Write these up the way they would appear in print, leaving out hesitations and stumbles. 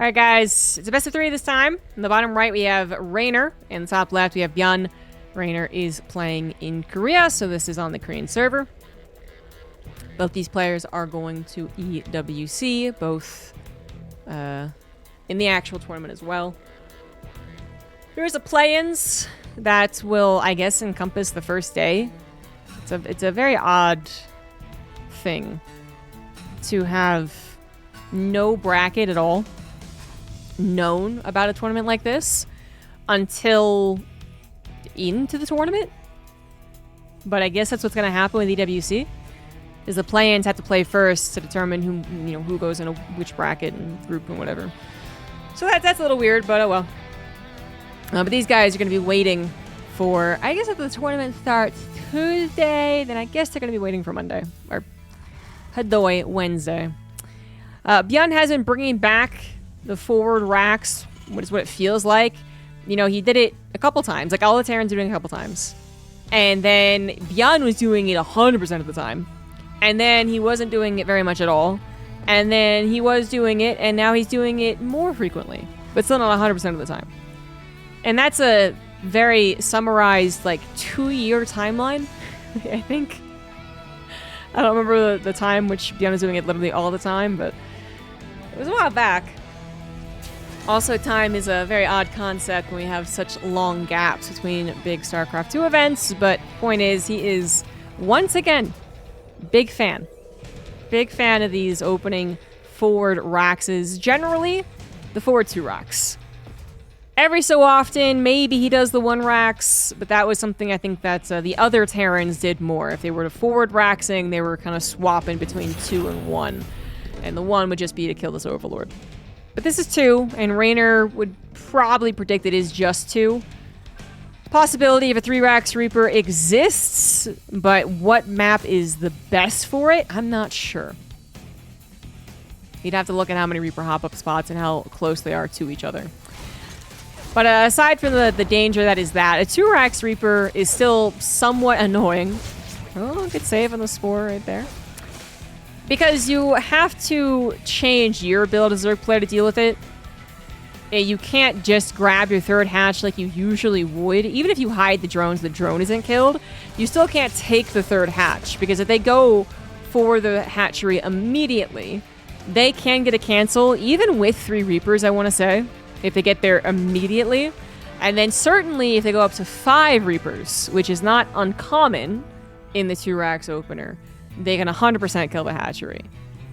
All right, guys, it's a best of 3 this time. In the bottom right, we have Reynor. In the top left, we have Byun. Reynor is playing in Korea, so this is on the Korean server. Both these players are going to EWC, both in the actual tournament as well. Here's a play-ins that will, I guess, encompass the first day. It's a very odd thing to have no bracket at all known about a tournament like this until into the tournament. But I guess that's what's going to happen with EWC. Is the play-ins have to play first to determine who goes in which bracket and group and whatever. So that's a little weird, but oh well. But these guys are going to be waiting for, I guess if the tournament starts Tuesday, then I guess they're going to be waiting for Monday. Or Hadoy Wednesday. Byun has been bringing back the forward racks, what is what it feels like. You know, he did it a couple times. Like, all the Terrans are doing it a couple times. And then Byun was doing it 100% of the time. And then he wasn't doing it very much at all. And then he was doing it, and now he's doing it more frequently. But still not 100% of the time. And that's a very summarized, like, 2-year timeline, I think. I don't remember the time which Byun was doing it literally all the time, but it was a while back. Also, time is a very odd concept when we have such long gaps between big StarCraft 2 events, but point is, he is, once again, big fan. Big fan of these opening forward Raxes. Generally, the forward 2 Rax. Every so often, maybe he does the 1 Rax, but that was something I think that the other Terrans did more. If they were to forward Raxing, they were kind of swapping between 2 and 1. And the 1 would just be to kill this Overlord. But this is 2, and Reynor would probably predict it is just 2. Possibility of a 3 Rax Reaper exists, but what map is the best for it? I'm not sure. You'd have to look at how many Reaper hop-up spots and how close they are to each other. But aside from the danger that is that, a 2 Rax Reaper is still somewhat annoying. Oh, good save on the Spore right there. Because you have to change your build as a Zerg player to deal with it. You can't just grab your 3rd hatch like you usually would. Even if you hide the drones, the drone isn't killed. You still can't take the 3rd hatch. Because if they go for the hatchery immediately, they can get a cancel, even with 3 Reapers, I want to say. If they get there immediately. And then certainly if they go up to 5 Reapers, which is not uncommon in the 2 Rax opener, they can 100% kill the hatchery.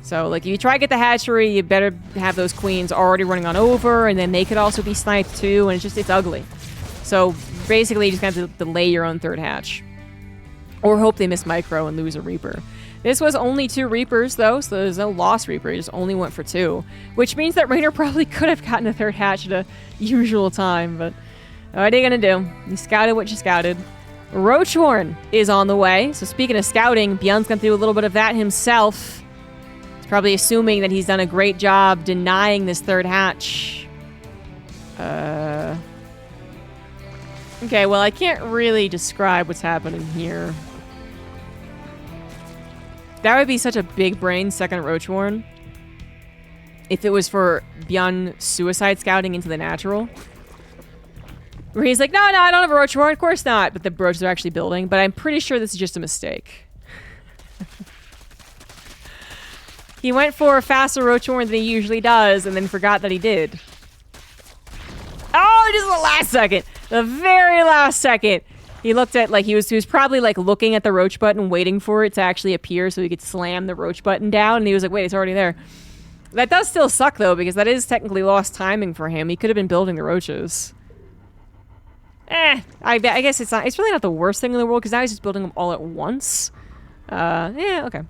So, like, if you try to get the hatchery, you better have those queens already running on over, and then they could also be sniped too, and it's ugly. So, basically, you just have to delay your own 3rd hatch. Or hope they miss micro and lose a Reaper. This was only 2 Reapers, though, so there's no lost Reaper. He just only went for 2. Which means that Reynor probably could have gotten a 3rd hatch at a usual time, but what are you gonna do? You scouted what you scouted. Roachhorn is on the way. So speaking of scouting, Byun's gonna do a little bit of that himself. He's probably assuming that he's done a great job denying this 3rd hatch. Okay, well, I can't really describe what's happening here. That would be such a big brain second Roachhorn if it was for Byun suicide scouting into the natural. Where he's like, no, I don't have a Roachhorn. Of course not. But the Roaches are actually building. But I'm pretty sure this is just a mistake. He went for a faster Roachhorn than he usually does, and then forgot that he did. Oh, just the last second. The very last second. He looked at, like, he was probably, like, looking at the Roach button, waiting for it to actually appear so he could slam the Roach button down. And he was like, wait, it's already there. That does still suck, though, because that is technically lost timing for him. He could have been building the Roaches. I guess it's really not the worst thing in the world, because now he's just building them all at once. Yeah, okay.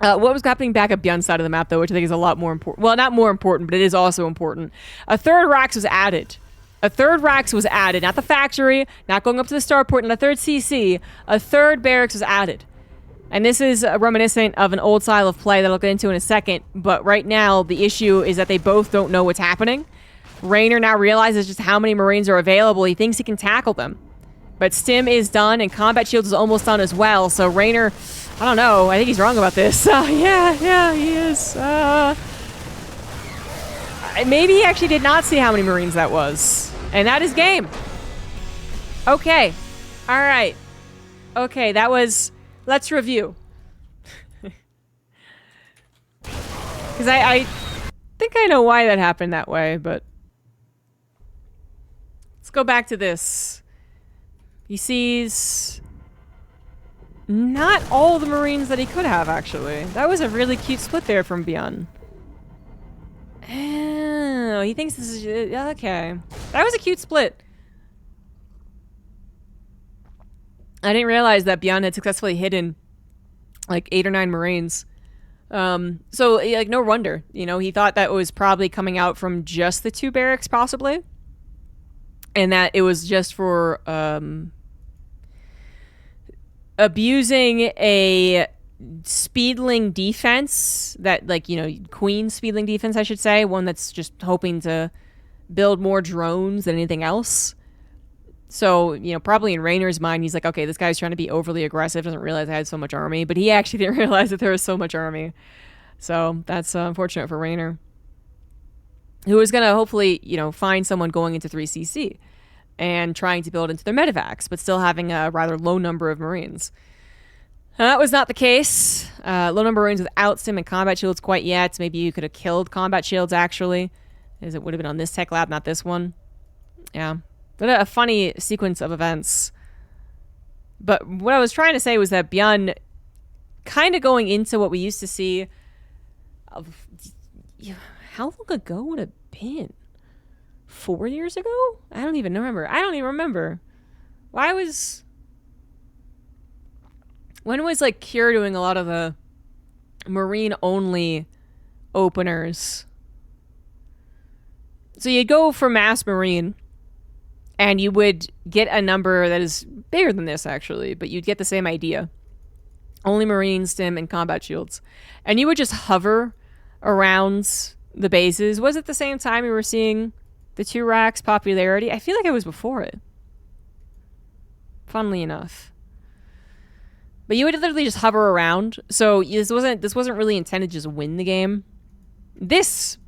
What was happening back at Byun's side of the map, though, which I think is a lot more important. Well, not more important, but it is also important. A 3rd Rax was added. A 3rd Rax was added. Not the factory, not going up to the starport, and a 3rd CC. A 3rd barracks was added. And this is reminiscent of an old style of play that I'll get into in a second. But right now, the issue is that they both don't know what's happening. Reynor now realizes just how many Marines are available. He thinks he can tackle them. But Stim is done, and Combat Shields is almost done as well. So Reynor, I don't know. I think he's wrong about this. Yeah, he is. Maybe he actually did not see how many Marines that was. And that is game. Okay. All right. Okay, that was... Let's review. Because I think I know why that happened that way, but... Let's go back to this. He sees... Not all the Marines that he could have, actually. That was a really cute split there from Byun. Oh, he thinks this is... Okay. That was a cute split. I didn't realize that Byun had successfully hidden like 8 or 9 Marines. So, like, no wonder. You know, he thought that was probably coming out from just the 2 barracks, possibly. And that it was just for abusing a speedling defense. That, like, you know, queen speedling defense, I should say. One that's just hoping to build more drones than anything else. So, you know, probably in Reynor's mind, he's like, okay, this guy's trying to be overly aggressive, doesn't realize I had so much army, but he actually didn't realize that there was so much army. So that's unfortunate for Reynor, who is going to hopefully, you know, find someone going into 3cc and trying to build into their medevacs, but still having a rather low number of Marines. That was not the case. Low number of Marines without stim and combat shields quite yet. Maybe you could have killed combat shields, actually, as it would have been on this tech lab, not this one. Yeah. But a funny sequence of events. But what I was trying to say was that Byun kind of going into what we used to see of... How long ago would it have been? 4 years ago? I don't even remember. When was, like, Cure doing a lot of the Marine-only openers? So you'd go for Mass Marine... And you would get a number that is bigger than this, actually. But you'd get the same idea. Only Marine, Stim, and Combat Shields. And you would just hover around the bases. Was it the same time we were seeing the 2 racks popularity? I feel like it was before it. Funnily enough. But you would literally just hover around. So this wasn't really intended to just win the game. This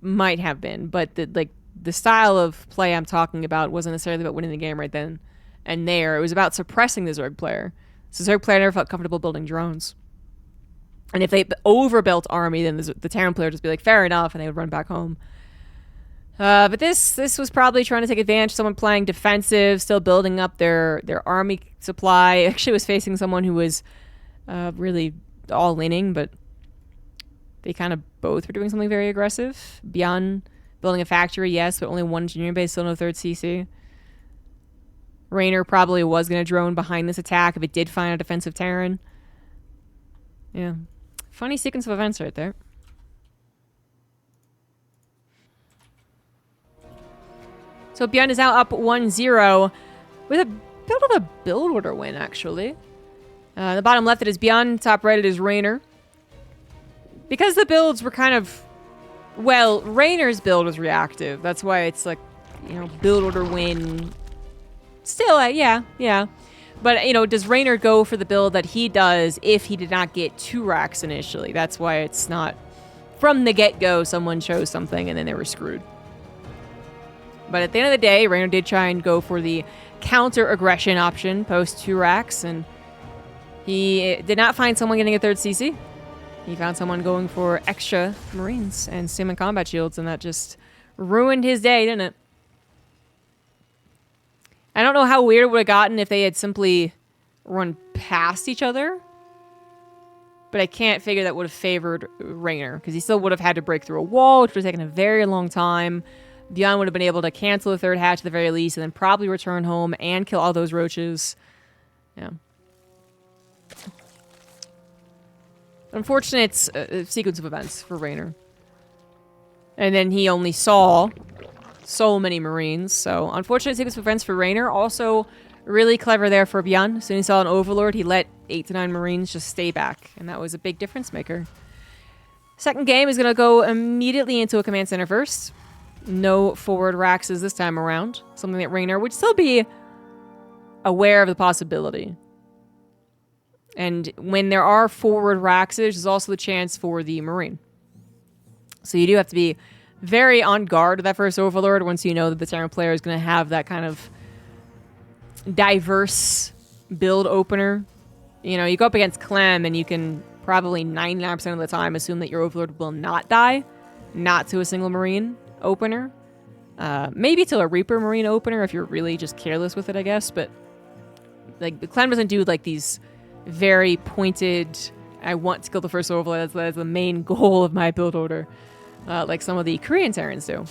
might have been. But the style of play I'm talking about wasn't necessarily about winning the game right then and there. It was about suppressing the Zerg player. So Zerg player never felt comfortable building drones. And if they overbuilt army, then the Terran player would just be like, fair enough, and they would run back home. But this was probably trying to take advantage of someone playing defensive, still building up their army supply. Actually was facing someone who was really all-inning, but they kind of both were doing something very aggressive. Byun building a factory, yes, but only 1 engineering base, still no 3rd CC. Reynor probably was going to drone behind this attack if it did find a defensive Terran. Yeah. Funny sequence of events right there. So Byun is now up 1-0 with a bit of a build order win, actually. The bottom left it is Byun, top right it is Reynor. Because the builds were kind of... Well, Reynor's build was reactive. That's why it's like, you know, build order win. Still, yeah. But, you know, does Reynor go for the build that he does if he did not get 2 racks initially? That's why it's not from the get-go someone chose something and then they were screwed. But at the end of the day, Reynor did try and go for the counter-aggression option post 2 racks, and he did not find someone getting a 3rd CC. He found someone going for extra Marines and Stim and Combat Shields, and that just ruined his day, didn't it? I don't know how weird it would have gotten if they had simply run past each other, but I can't figure that would have favored Reynor, because he still would have had to break through a wall, which would have taken a very long time. Byun would have been able to cancel the 3rd hatch at the very least, and then probably return home and kill all those roaches. Yeah. Unfortunate sequence of events for Reynor. And then he only saw so many Marines. So, unfortunate sequence of events for Reynor. Also, really clever there for Byun. As soon as he saw an Overlord, he let 8 to 9 Marines just stay back. And that was a big difference maker. Second game is going to go immediately into a command center first. No forward Raxes this time around. Something that Reynor would still be aware of the possibility. And when there are forward Raxes, there's also the chance for the Marine. So you do have to be very on guard with that first Overlord once you know that the Terran player is going to have that kind of diverse build opener. You know, you go up against Clem and you can probably 99% of the time assume that your Overlord will not die. Not to a single Marine opener. Maybe to a Reaper Marine opener if you're really just careless with it, I guess. But like, the Clem doesn't do like these very pointed, I want to kill the first Overlord, that's the main goal of my build order. Like some of the Korean Terrans do.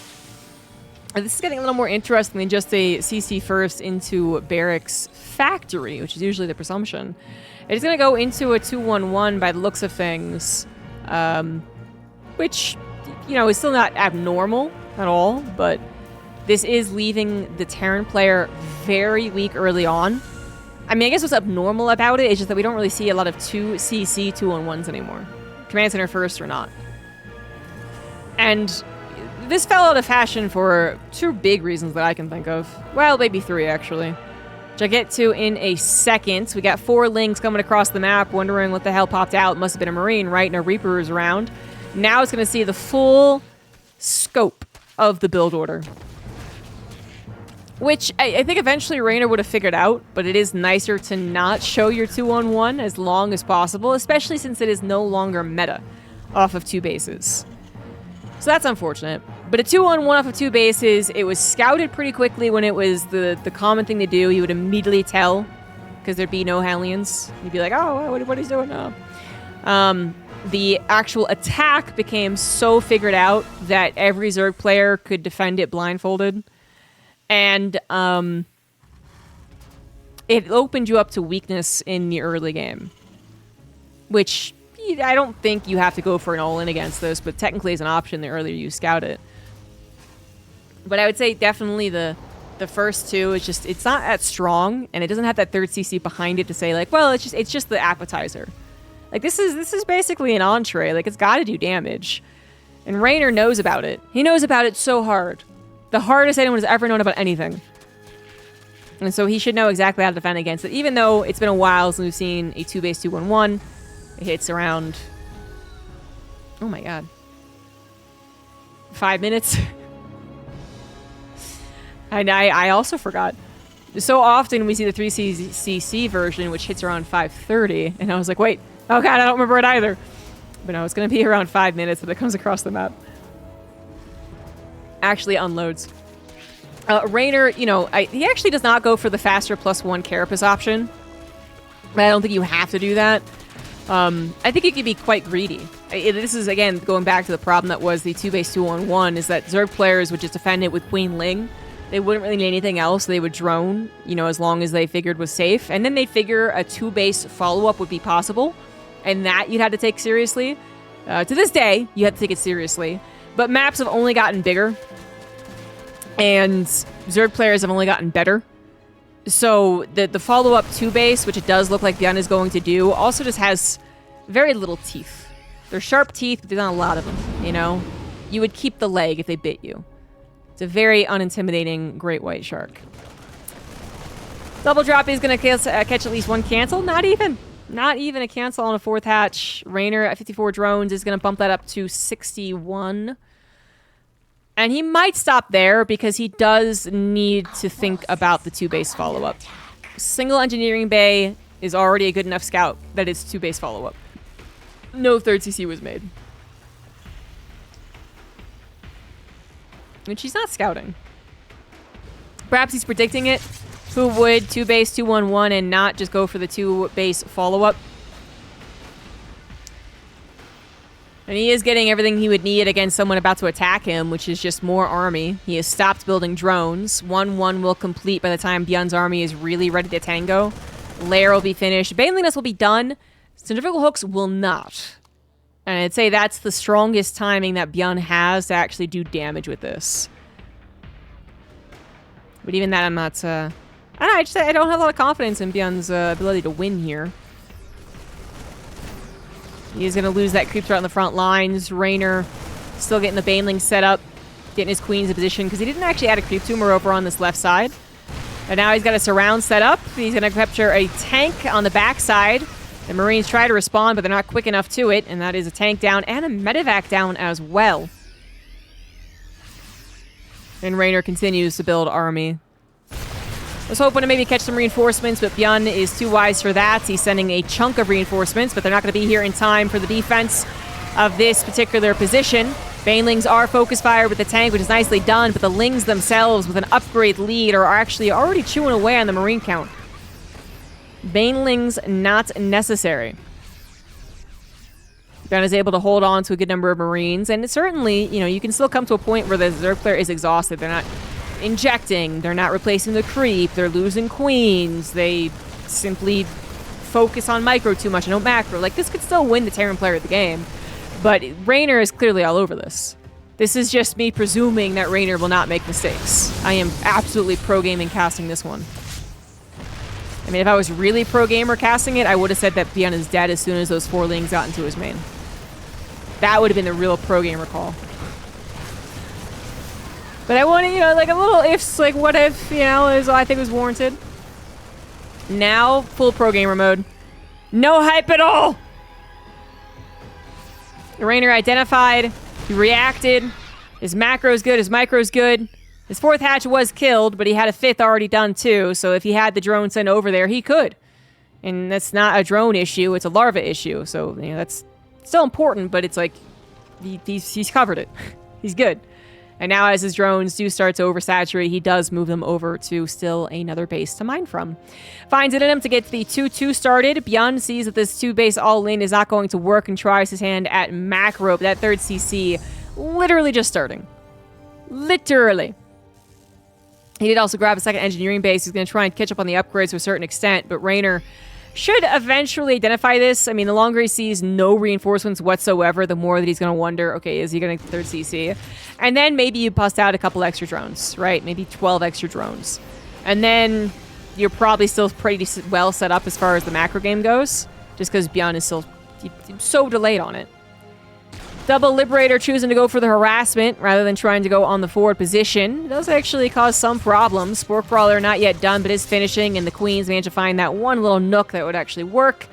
And this is getting a little more interesting than just a CC first into Barracks Factory, which is usually the presumption. It's going to go into a 2-1-1 by the looks of things, which, you know, is still not abnormal at all, but this is leaving the Terran player very weak early on. I mean, I guess what's abnormal about it is just that we don't really see a lot of 2CC 2-on-1s anymore. Command Center first or not. And this fell out of fashion for 2 big reasons that I can think of. Well, maybe 3, actually. Which I get to in a second. We got 4 links coming across the map, wondering what the hell popped out. Must have been a Marine, right? And a Reaper is around. Now it's going to see the full scope of the build order. Which I think eventually Reynor would have figured out, but it is nicer to not show your 2-on-1 as long as possible, especially since it is no longer meta off of 2 bases. So that's unfortunate. But a 2-on-1 off of 2 bases, it was scouted pretty quickly when it was the common thing to do. You would immediately tell, because there'd be no Hellions. You'd be like, oh, what he's doing now. The actual attack became so figured out that every Zerg player could defend it blindfolded. And it opened you up to weakness in the early game. Which, I don't think you have to go for an all-in against this, but technically is an option the earlier you scout it. But I would say definitely the first 2 is just, it's not that strong, and it doesn't have that 3rd CC behind it to say like, well, it's just the appetizer. Like, this is basically an entree. Like, it's got to do damage. And Reynor knows about it. He knows about it so hard. The hardest anyone has ever known about anything. And so he should know exactly how to defend against it, even though it's been a while since we've seen a 2-base 2-1-1. It hits around, oh my god, 5 minutes. And I also forgot. So often we see the 3CC version, which hits around 5:30, and I was like, wait, oh god, I don't remember it either. But no, it's going to be around 5 minutes that it comes across the map. Actually unloads. Reynor, you know, he actually does not go for the faster +1 carapace option. But I don't think you have to do that. I think it could be quite greedy. This is, again, going back to the problem that was the 2-base 2-on-1, is that Zerg players would just defend it with Queen Ling. They wouldn't really need anything else. They would drone, you know, as long as they figured was safe. And then they'd figure a 2-base follow-up would be possible. And that you'd have to take seriously. To this day, you have to take it seriously. But maps have only gotten bigger. And Zerg players have only gotten better. So the follow-up 2-base, which it does look like Byun is going to do, also just has very little teeth. They're sharp teeth, but there's not a lot of them, you know? You would keep the leg if they bit you. It's a very unintimidating great white shark. Double drop is going to catch at least 1 cancel. Not even a cancel on a 4th hatch. Reynor at 54 drones is going to bump that up to 61. And he might stop there because he does need to think about the 2-base follow-up. Single engineering bay is already a good enough scout that it's 2-base follow-up. No 3rd CC was made. And she's not scouting. Perhaps he's predicting it. Who would 2-base 2-1-1 and not just go for the 2-base follow-up? And he is getting everything he would need against someone about to attack him, which is just more army. He has stopped building drones. 1-1 will complete by the time Byun's army is really ready to tango. Lair will be finished. Baneliness will be done. Centrifugal hooks will not. And I'd say that's the strongest timing that Byun has to actually do damage with this. But even that, I'm not... I don't know, I don't have a lot of confidence in Byun's ability to win here. He's going to lose that creep threat on the front lines. Reynor still getting the Baneling set up, getting his queens in position, because he didn't actually add a creep tumor over on this left side. And now he's got a surround set up. He's going to capture a tank on the backside. The Marines try to respond, but they're not quick enough to it, and that is a tank down and a medevac down as well. And Reynor continues to build army. I was hoping to maybe catch some reinforcements, but Byun is too wise for that. He's sending a chunk of reinforcements, but they're not going to be here in time for the defense of this particular position. Banelings are focus fire with the tank, which is nicely done, but the Lings themselves with an upgrade lead are actually already chewing away on the Marine count. Banelings not necessary. Byun is able to hold on to a good number of Marines, and certainly, you know, you can still come to a point where the Zerg player is exhausted. They're not injecting, they're not replacing the creep, they're losing queens, they simply focus on micro too much and don't macro. Like, this could still win the Terran player of the game, but Reynor is clearly all over this. This is just me presuming that Reynor will not make mistakes. I am absolutely pro-gaming casting this one. I mean, if I was really pro-gamer casting it, I would have said that Byun is dead as soon as those 4 Lings got into his main. That would have been the real pro-gamer call. But I wanted, you know, like a little ifs, like what if, you know, is I think was warranted. Now, full pro-gamer mode. No hype at all! The Reynor identified, he reacted, his macro's good, his micro's good. His 4th hatch was killed, but he had a 5th already done too, so if he had the drone sent over there, he could. And that's not a drone issue, it's a larva issue, so, you know, that's still important, but it's like, he's covered it. He's good. And now as his drones do start to oversaturate, he does move them over to still another base to mine from. Finds it in him to get the 2-2 started. Byun sees that this 2-base all-in is not going to work and tries his hand at macro. But that 3rd CC literally just starting. Literally. He did also grab a 2nd engineering base. He's going to try and catch up on the upgrades to a certain extent, but Reynor should eventually identify this. I mean, the longer he sees no reinforcements whatsoever, the more that he's going to wonder, okay, is he going to 3rd CC? And then maybe you bust out a couple extra drones, right? Maybe 12 extra drones. And then you're probably still pretty well set up as far as the macro game goes, just because Byun is still so delayed on it. Double Liberator choosing to go for the harassment rather than trying to go on the forward position. It does actually cause some problems. Spore Crawler not yet done, but is finishing, and the Queens managed to find that one little nook that would actually work.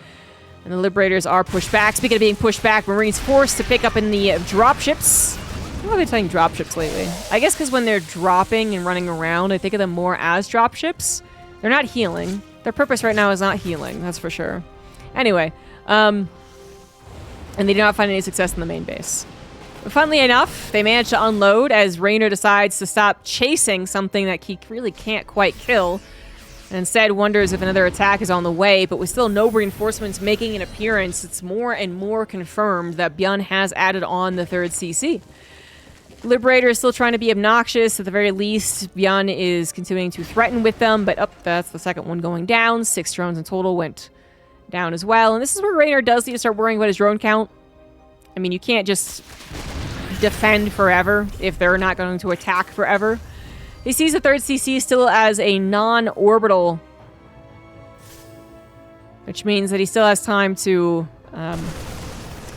And the Liberators are pushed back. Speaking of being pushed back, Marines forced to pick up in the dropships. What have I been saying dropships lately? I guess because when they're dropping and running around, I think of them more as dropships. They're not healing. Their purpose right now is not healing, that's for sure. Anyway, and they do not find any success in the main base. But funnily enough, they manage to unload as Reynor decides to stop chasing something that he really can't quite kill, and instead wonders if another attack is on the way, but with still no reinforcements making an appearance, it's more and more confirmed that Byun has added on the 3rd CC. Liberator is still trying to be obnoxious. At the very least, Byun is continuing to threaten with them, but that's the 2nd one going down. 6 drones in total went down as well. And this is where Reynor does need to start worrying about his drone count. I mean, you can't just defend forever if they're not going to attack forever. He sees the 3rd CC still as a non-orbital, which means that he still has time to, I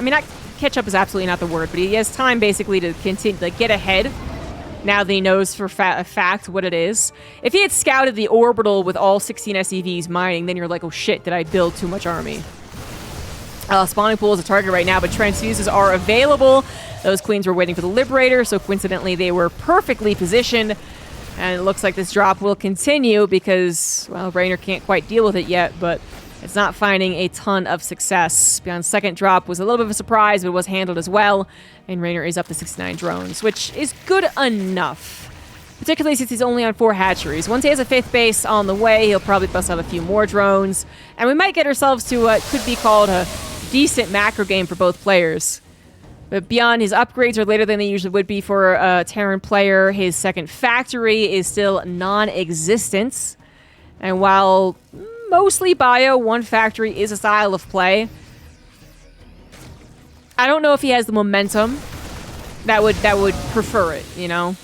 mean, not catch up is absolutely not the word, but he has time basically to continue, like, get ahead now that he knows for a fact what it is. If he had scouted the orbital with all 16 SCVs mining, then you're like, oh shit, did I build too much army? Spawning pool is a target right now, but transfuses are available. Those Queens were waiting for the Liberator, so coincidentally they were perfectly positioned. And it looks like this drop will continue because, well, Reynor can't quite deal with it yet, but it's not finding a ton of success. Byun's 2nd drop was a little bit of a surprise, but it was handled as well. And Reynor is up to 69 drones, which is good enough. Particularly since he's only on 4 hatcheries. Once he has a 5th base on the way, he'll probably bust out a few more drones. And we might get ourselves to what could be called a decent macro game for both players. But Byun, his upgrades are later than they usually would be for a Terran player. His 2nd factory is still non-existent. And while mostly bio, 1 factory is a style of play, I don't know if he has the momentum that would prefer it, you know?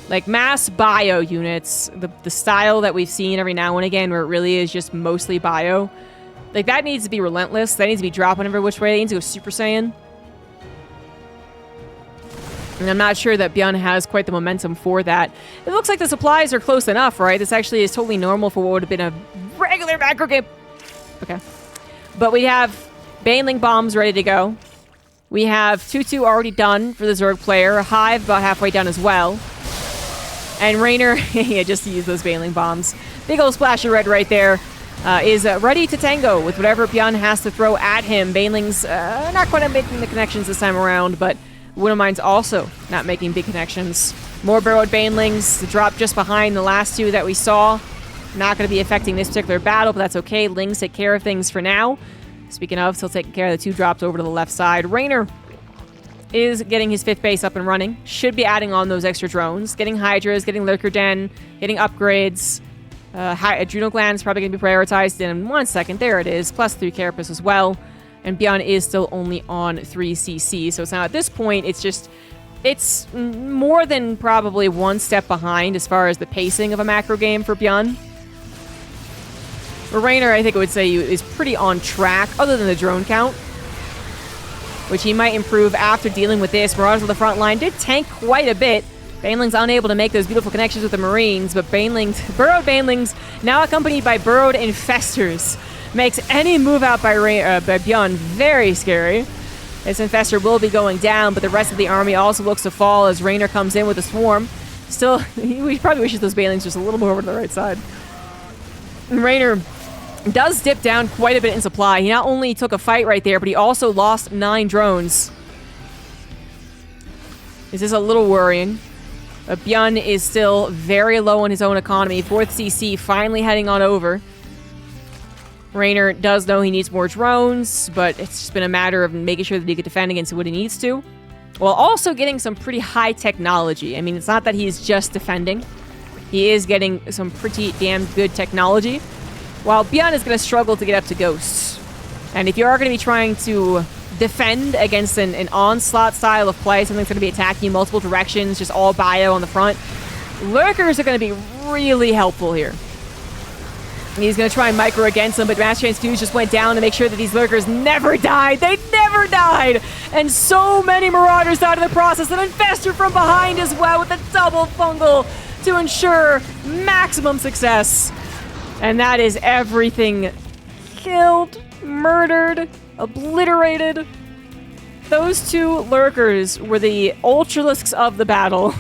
Like, mass bio units, the style that we've seen every now and again where it really is just mostly bio, like, that needs to be relentless. That needs to be dropping every which way. They need to go Super Saiyan. And I'm not sure that Byun has quite the momentum for that. It looks like the supplies are close enough, right? This actually is totally normal for what would have been a regular macro game. Okay. But we have Baneling bombs ready to go. We have 2-2 already done for the Zerg player. A Hive about halfway done as well. And Reynor, yeah, just to use those Baneling bombs. Big old splash of red right there. Is ready to tango with whatever Byun has to throw at him. Baneling's not quite making the connections this time around, but Wintermind's also not making big connections. More burrowed Banelings. The drop just behind the last two that we saw. Not going to be affecting this particular battle, but that's okay. Lings take care of things for now. Speaking of, still taking care of the two drops over to the left side. Reynor is getting his 5th base up and running. Should be adding on those extra drones. Getting Hydras, getting Lurker Den, getting upgrades. Adrenal glands probably going to be prioritized in 1 second. There it is. Plus 3 carapace as well. And Byun is still only on 3 CC. So it's now at this point, it's more than probably 1 step behind as far as the pacing of a macro game for Byun. But Reynor, I think I would say, is pretty on track, other than the drone count, which he might improve after dealing with this. Marauders on the front line did tank quite a bit. Baneling's unable to make those beautiful connections with the Marines, but burrowed Banelings, now accompanied by burrowed Infestors, makes any move out by Byun very scary. This Infestor will be going down, but the rest of the army also looks to fall as Reynor comes in with a swarm. Still, he probably wishes those Banelings just a little more over to the right side. And Reynor does dip down quite a bit in supply. He not only took a fight right there, but he also lost 9 drones. This is a little worrying. Byun is still very low on his own economy. 4th CC finally heading on over. Reynor does know he needs more drones, but it's just been a matter of making sure that he can defend against what he needs to, while also getting some pretty high technology. I mean, it's not that he's just defending. He is getting some pretty damn good technology, while Byun is going to struggle to get up to Ghosts. And if you are going to be trying to defend against an onslaught style of play, something that's going to be attacking you multiple directions, just all bio on the front, Lurkers are going to be really helpful here. He's going to try and micro against them, but Mass Chance Dudes just went down to make sure that these Lurkers never died. They never died! And so many Marauders died in the process. An Infestor from behind as well with a double fungal to ensure maximum success. And that is everything. Killed, murdered, obliterated. Those 2 Lurkers were the Ultralisks of the battle.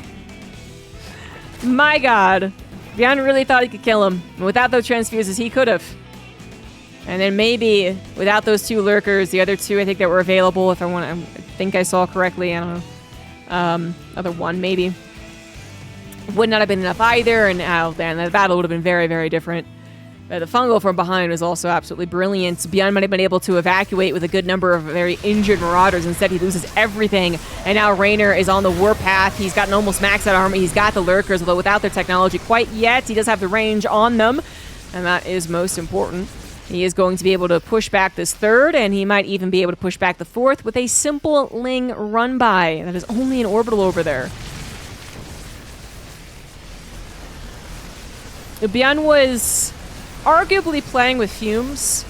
My god. Byun really thought he could kill him. And without those transfuses, he could have. And then maybe without those 2 Lurkers, the other 2 I think that were available, if I think I saw correctly, I don't know. Other 1 maybe. Would not have been enough either, and then the battle would have been very, very different. But the fungal from behind was also absolutely brilliant. Byun might have been able to evacuate with a good number of very injured Marauders. Instead, he loses everything. And now Reynor is on the warpath. He's got an almost maxed out army. He's got the Lurkers, although without their technology quite yet. He does have the range on them, and that is most important. He is going to be able to push back this 3rd, and he might even be able to push back the 4th with a simple Ling run-by. That is only an orbital over there. Byun was arguably playing with fumes.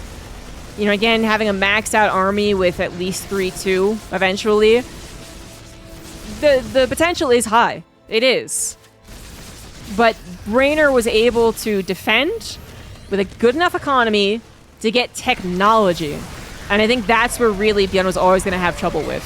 You know, again, having a maxed out army with at least 3-2 eventually. The potential is high. It is. But Reynor was able to defend with a good enough economy to get technology. And I think that's where really Byun was always going to have trouble with.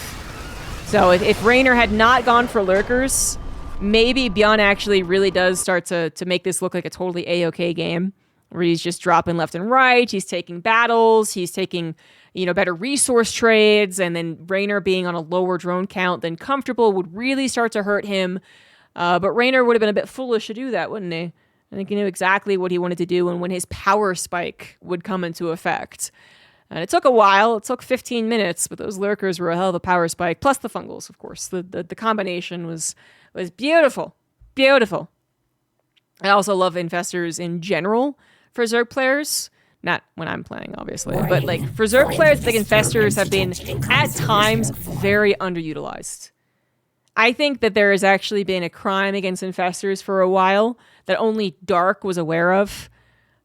So if Reynor had not gone for Lurkers, maybe Byun actually really does start to make this look like a totally A-okay game, where he's just dropping left and right, he's taking battles, he's taking, you know, better resource trades, and then Reynor being on a lower drone count than comfortable would really start to hurt him. But Reynor would have been a bit foolish to do that, wouldn't he? I think he knew exactly what he wanted to do and when his power spike would come into effect. And it took a while, it took 15 minutes, but those Lurkers were a hell of a power spike, plus the fungals, of course. The combination was beautiful. Beautiful. I also love Infestors in general for Zerg players. Not when I'm playing, obviously. But like for Zerg players, I think Infestors have been, at times, very underutilized. I think that there has actually been a crime against Infestors for a while that only Dark was aware of.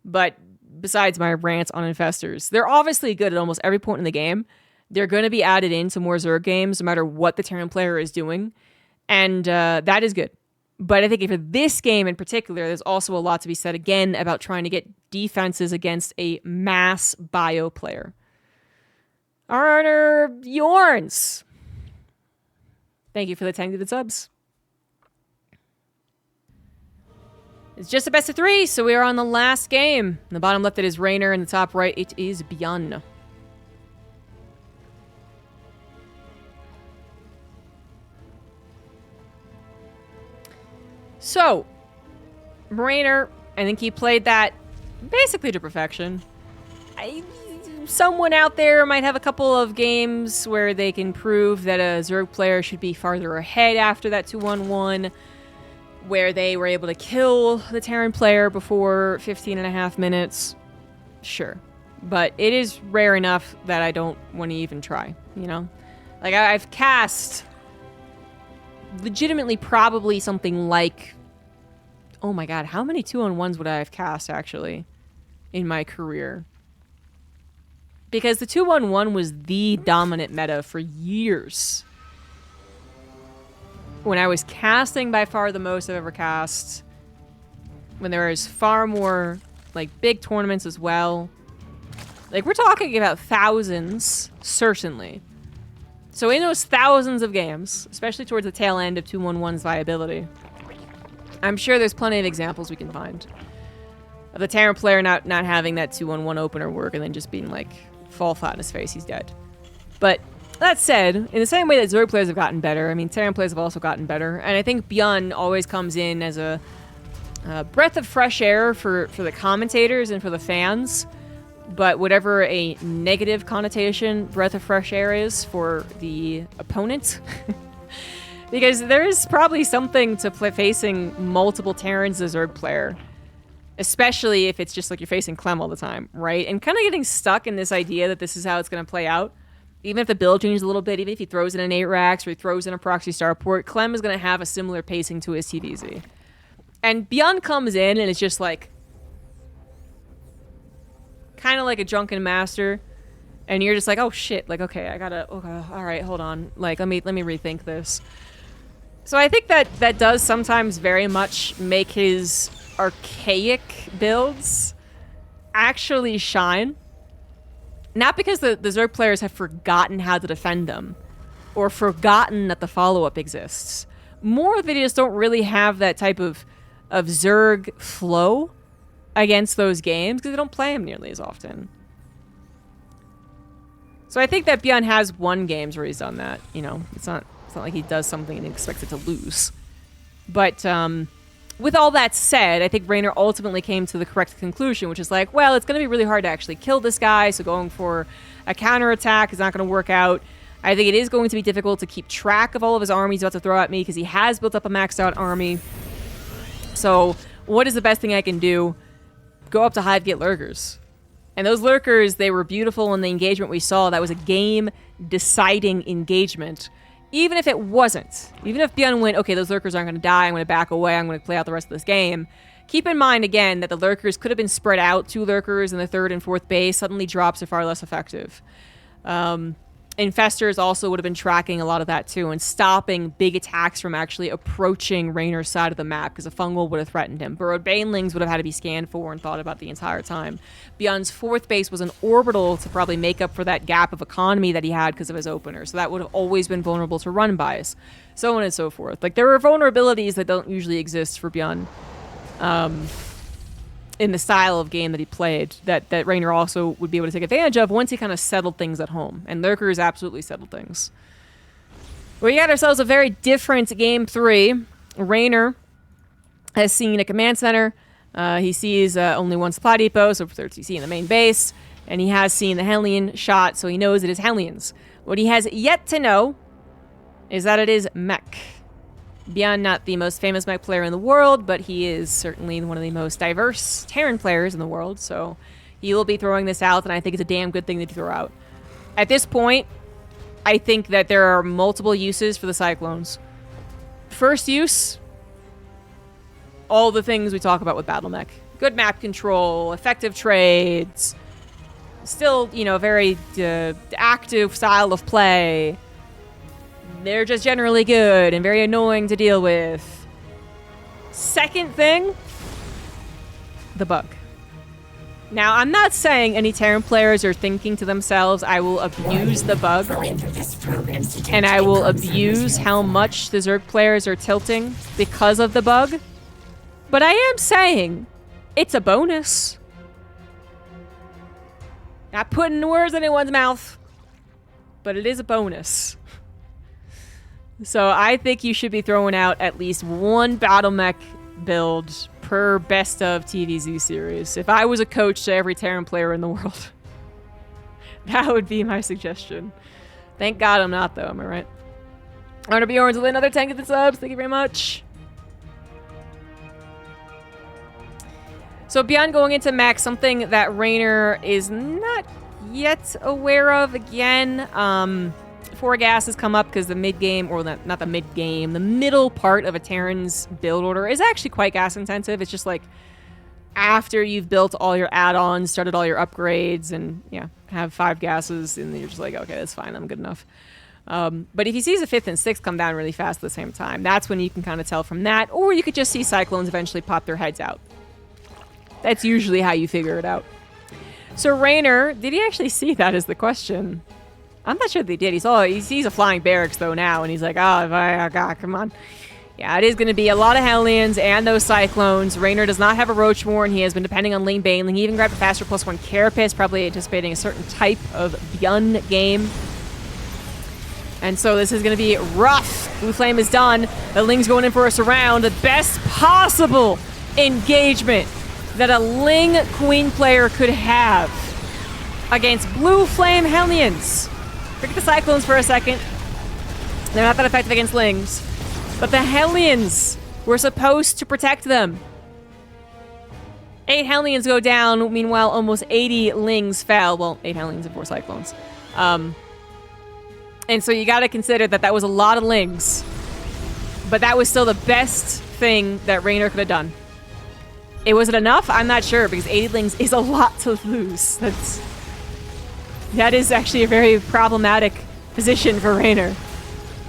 But besides my rants on Infestors, they're obviously good at almost every point in the game. They're going to be added into more Zerg games, no matter what the Terran player is doing. And that is good. But I think for this game in particular, there's also a lot to be said again about trying to get defenses against a mass bio player. Arner Yorns. Thank you for the 10 gifted subs. It's just a best of 3, so we are on the last game. In the bottom left, it is Reynor. In the top right, it is Byun. So, Reynor, I think he played that basically to perfection. Someone out there might have a couple of games where they can prove that a Zerg player should be farther ahead after that 2-1-1, where they were able to kill the Terran player before 15.5 minutes. Sure. But it is rare enough that I don't want to even try, you know? Like, I've cast legitimately probably something like... Oh my god, how many 2-on-1s would I have cast, actually, in my career? Because the 2-on-1 was the dominant meta for years. When I was casting by far the most I've ever cast. When there was far more, like, big tournaments as well. Like, we're talking about thousands, certainly. So in those thousands of games, especially towards the tail end of 2-on-1's viability, I'm sure there's plenty of examples we can find of the Terran player not having that 2-on-1 opener work and then just being like, fall flat in his face, he's dead. But that said, in the same way that Zerg players have gotten better, I mean, Terran players have also gotten better. And I think Byun always comes in as a breath of fresh air for the commentators and for the fans. But whatever a negative connotation breath of fresh air is for the opponent... Because there is probably something to facing multiple Terrans as a Zerg player. Especially if it's just like you're facing Clem all the time, right? And kind of getting stuck in this idea that this is how it's going to play out. Even if the build changes a little bit, even if he throws in an 8-Rax or he throws in a proxy starport, Clem is going to have a similar pacing to his TvZ. And Byun comes in and it's just like... kind of like a drunken master. And you're just like, oh shit, like, okay, I gotta... okay, alright, hold on. Like, let me rethink this. So I think that does sometimes very much make his archaic builds actually shine. Not because the Zerg players have forgotten how to defend them, or forgotten that the follow-up exists. More they just don't really have that type of Zerg flow against those games, because they don't play them nearly as often. So I think that Byun has won games where he's done that, you know. It's not like he does something and expects it to lose. But with all that said, I think Reynor ultimately came to the correct conclusion, which is like, well, it's going to be really hard to actually kill this guy, so going for a counterattack is not going to work out. I think it is going to be difficult to keep track of all of his armies he's about to throw at me, because he has built up a maxed out army. So what is the best thing I can do? Go up to Hive, get lurkers. And those lurkers, they were beautiful in the engagement we saw. That was a game-deciding engagement. Even if it wasn't, even if Byun went, okay, those lurkers aren't going to die, I'm going to back away, I'm going to play out the rest of this game, keep in mind, again, that the lurkers could have been spread out. 2 lurkers in the 3rd and 4th base. Suddenly drops are far less effective. Infestors also would have been tracking a lot of that too, and stopping big attacks from actually approaching Reynor's side of the map, because a fungal would have threatened him. Burrowed Banelings would have had to be scanned for and thought about the entire time. Byun's 4th base was an orbital to probably make up for that gap of economy that he had because of his opener, so that would have always been vulnerable to run bias, so on and so forth. Like, there are vulnerabilities that don't usually exist for Byun. In the style of game that he played, that Reynor also would be able to take advantage of once he kind of settled things at home. And lurkers absolutely settled things. We got ourselves a very different game 3. Reynor has seen a command center. He sees only one supply depot, so for TC in the main base. And he has seen the Hellion shot, so he knows it is Hellions. What he has yet to know is that it is mech. Byun, not the most famous mech player in the world, but he is certainly one of the most diverse Terran players in the world, so he will be throwing this out, and I think it's a damn good thing to throw out. At this point, I think that there are multiple uses for the Cyclones. First use, all the things we talk about with Battle Mech. Good map control, effective trades, still, you know, very active style of play. They're just generally good and very annoying to deal with. Second thing, the bug. Now, I'm not saying any Terran players are thinking to themselves, I will abuse the bug, and I will abuse how much the Zerg players are tilting because of the bug. But I am saying it's a bonus. Not putting words in anyone's mouth, but it is a bonus. So I think you should be throwing out at least one battle mech build per best of TvZ series. If I was a coach to every Terran player in the world, that would be my suggestion. Thank God I'm not, though. Am I right? Honor Bjorn with another 10 gifted subs. Thank you very much. So Byun going into mech, something that Reynor is not yet aware of. Again, 4 gas has come up because the mid-game, or not the mid-game, the middle part of a Terran's build order is actually quite gas intensive. It's just like after you've built all your add-ons, started all your upgrades, and yeah, have 5 gases, and you're just like, okay, that's fine, I'm good enough. But if he sees a 5th and 6th come down really fast at the same time, that's when you can kind of tell from that, or you could just see Cyclones eventually pop their heads out. That's usually how you figure it out. So Reynor, did he actually see that is the question? I'm not sure that he did. He sees a flying barracks though now, and he's like, oh God, come on. Yeah, it is going to be a lot of Hellions and those Cyclones. Reynor does not have a Roachborn. He has been depending on Ling Baneling. He even grabbed a faster +1 Carapace, probably anticipating a certain type of Byun game. And so this is going to be rough. Blue Flame is done. The Ling's going in for a surround. The best possible engagement that a Ling Queen player could have against Blue Flame Hellions. Forget the Cyclones for a second. They're not that effective against Lings. But the Hellions were supposed to protect them. 8 Hellions go down. Meanwhile, almost 80 Lings fell. Well, 8 Hellions and 4 Cyclones. And so you got to consider that that was a lot of Lings. But that was still the best thing that Reynor could have done. Was it enough? I'm not sure, because 80 Lings is a lot to lose. That is actually a very problematic position for Reynor.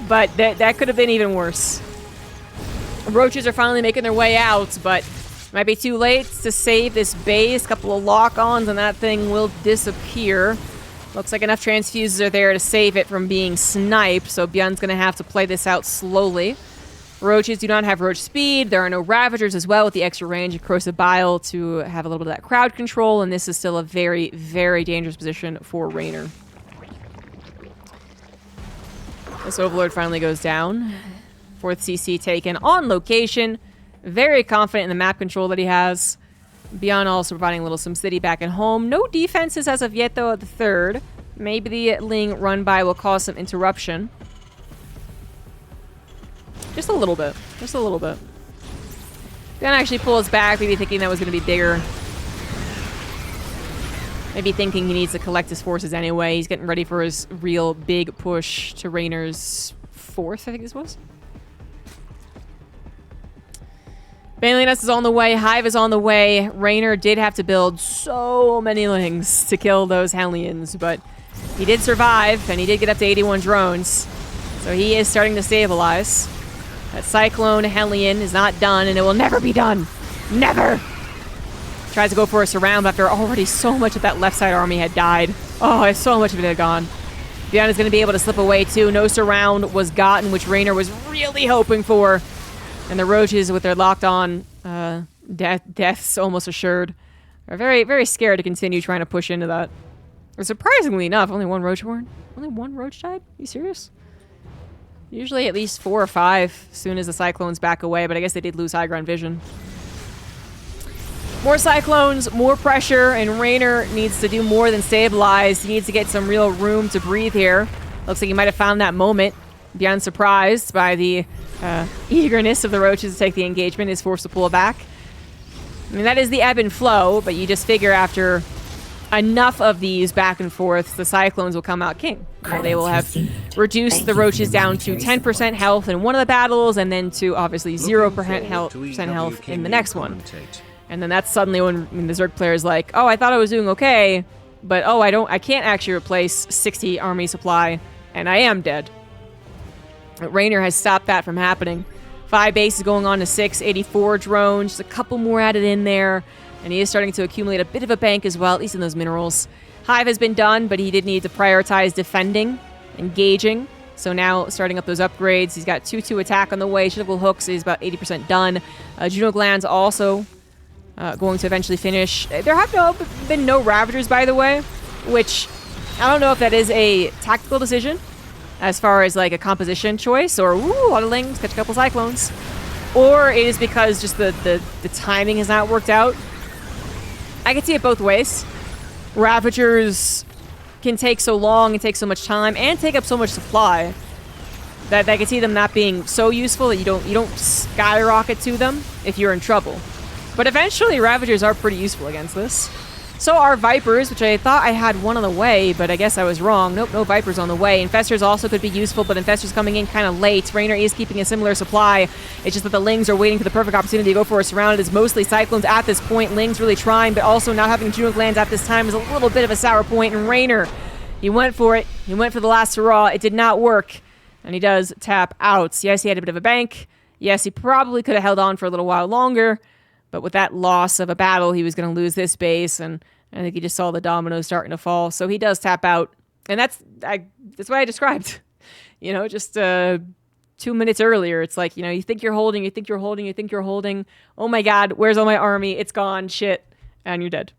But that could have been even worse. Roaches are finally making their way out, but might be too late to save this base. A couple of lock-ons and that thing will disappear. Looks like enough transfuses are there to save it from being sniped, so Byun's going to have to play this out slowly. Roaches do not have roach speed. There are no Ravagers as well with the extra range and Corrosive Bile to have a little bit of that crowd control, and this is still a very, very dangerous position for Reynor. This Overlord finally goes down. 4th CC taken on location. Very confident in the map control that he has. Byun also providing a little SimCity back at home. No defenses as of yet, though, at the 3rd. Maybe the Ling run by will cause some interruption. Just a little bit. Just a little bit. Byun actually pulls back, maybe thinking that was going to be bigger. Maybe thinking he needs to collect his forces anyway. He's getting ready for his real big push to Raynor's 4th, I think this was. Baneling Nest is on the way. Hive is on the way. Reynor did have to build so many Lings to kill those Hellions, but he did survive, and he did get up to 81 drones. So he is starting to stabilize. That Cyclone Hellion is not done, and it will never be done. Never! Tries to go for a surround after already so much of that left side army had died. Oh, so much of it had gone. Byun is going to be able to slip away too. No surround was gotten, which Reynor was really hoping for. And the Roaches, with their locked on deaths almost assured, are very, very scared to continue trying to push into that. But surprisingly enough, only 1 Roach born. Only 1 Roach died? Are you serious? Usually at least 4 or 5 as soon as the Cyclones back away, but I guess they did lose high ground vision. More Cyclones, more pressure, and Reynor needs to do more than stabilize. He needs to get some real room to breathe here. Looks like he might have found that moment. Beyond surprised by the eagerness of the Roaches to take the engagement, is forced to pull back. I mean, that is the ebb and flow, but you just figure after enough of these back and forth, the Cyclones will come out king. They will have reduced the Roaches down to 10% health in one of the battles, and then to obviously 0% health in the next one. And then that's suddenly when the Zerg player is like, oh, I thought I was doing okay, but oh, I can't actually replace 60 army supply, and I am dead. But Reynor has stopped that from happening. 5 bases going on to 6, 84 drones, just a couple more added in there, and he is starting to accumulate a bit of a bank as well, at least in those minerals. Hive has been done, but he did need to prioritize defending, engaging. So now starting up those upgrades. He's got 2-2 attack on the way. Shuttle hooks is about 80% done. Juno glands also going to eventually finish. There have been no Ravagers, by the way, which I don't know if that is a tactical decision as far as like a composition choice, or ooh, a lot of Lings, catch a couple Cyclones, or it is because just the timing has not worked out. I can see it both ways. Ravagers can take so long and take so much time and take up so much supply that I can see them not being so useful that you don't skyrocket to them if you're in trouble. But eventually Ravagers are pretty useful against this. So are Vipers, which I thought I had one on the way, but I guess I was wrong. Nope, no Vipers on the way. Infestors also could be useful, but Infestors coming in kind of late. Reynor is keeping a similar supply. It's just that the Lings are waiting for the perfect opportunity to go for a surround. It's mostly Cyclones at this point. Lings really trying, but also not having Juno glands at this time is a little bit of a sour point. And Reynor, he went for it. He went for the last hurrah. It did not work. And he does tap out. Yes, he had a bit of a bank. Yes, he probably could have held on for a little while longer. But with that loss of a battle, he was going to lose this base, and I think he just saw the dominoes starting to fall. So he does tap out, and that's what I described. You know, just 2 minutes earlier, it's like, you know, you think you're holding, you think you're holding, you think you're holding. Oh my God, where's all my army? It's gone, shit, and you're dead.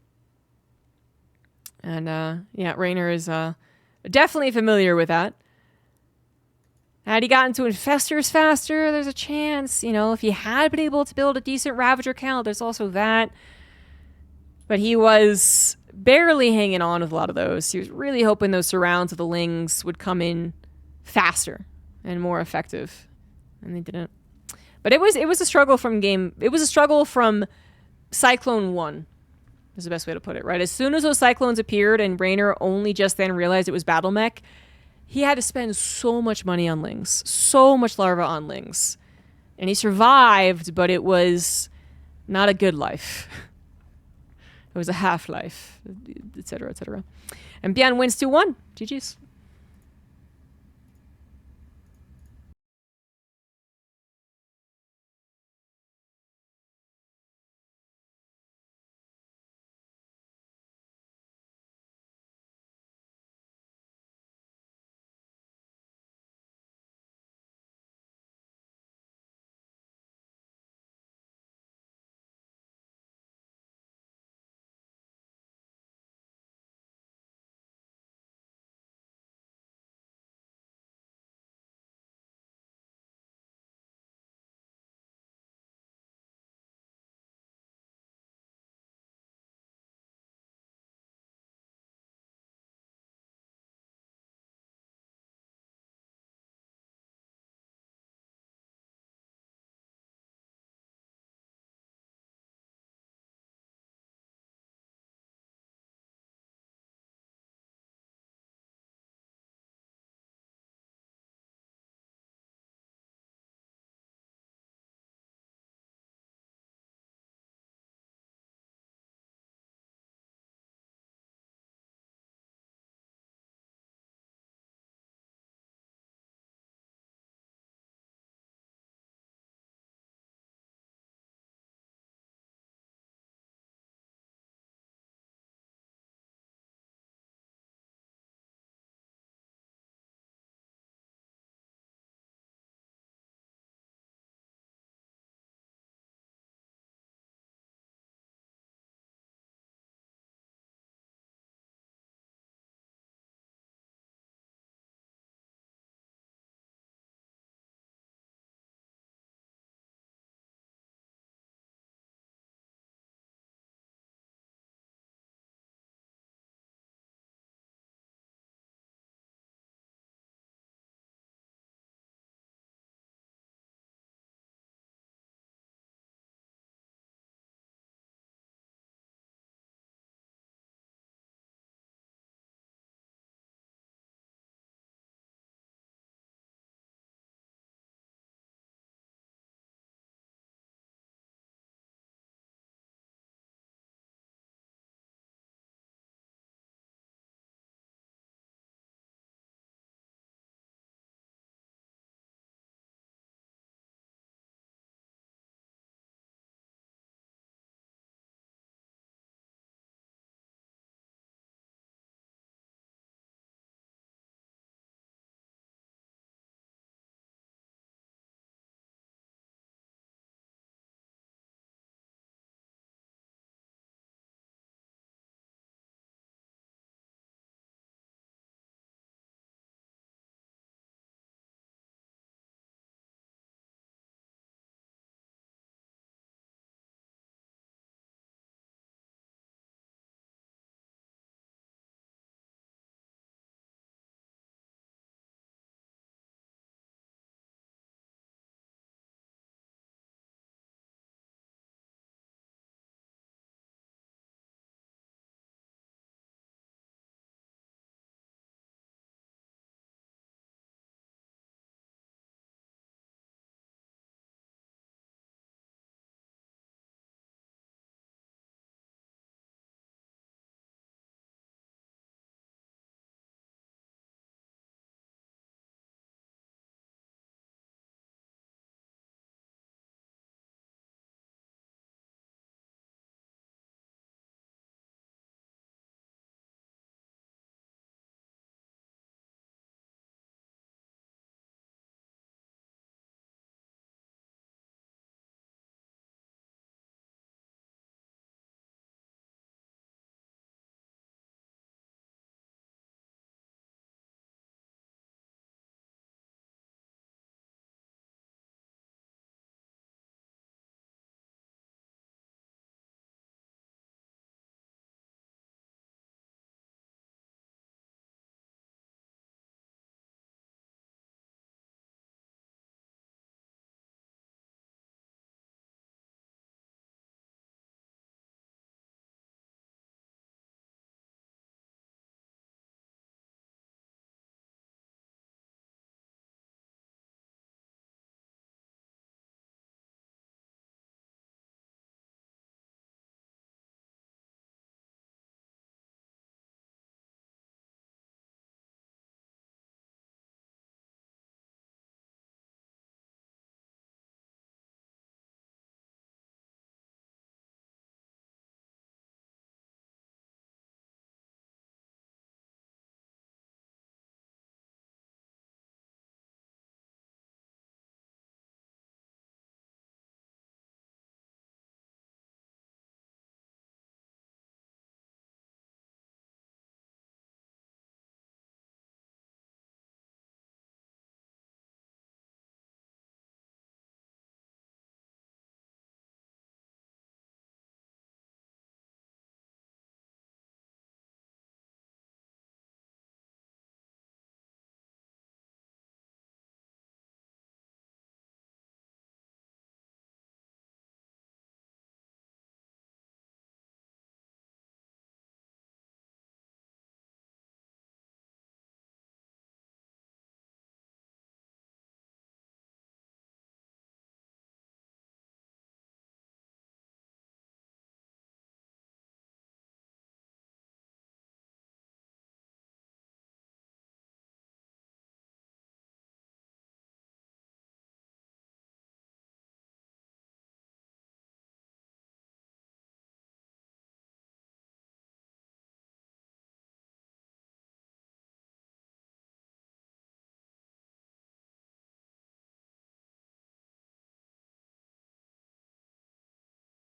And yeah, Reynor is definitely familiar with that. Had he gotten to Infestors faster, there's a chance. You know, if he had been able to build a decent Ravager count, there's also that. But he was barely hanging on with a lot of those. He was really hoping those surrounds of the Lings would come in faster and more effective. And they didn't. But it was a struggle from game. It was a struggle from Cyclone 1. Is the best way to put it, right? As soon as those Cyclones appeared and Reynor only just then realized it was Battle Mech, he had to spend so much money on Lings. So much larva on Lings. And he survived, but it was not a good life. It was a half-life, etc., etc. And Byun wins 2-1. GG's.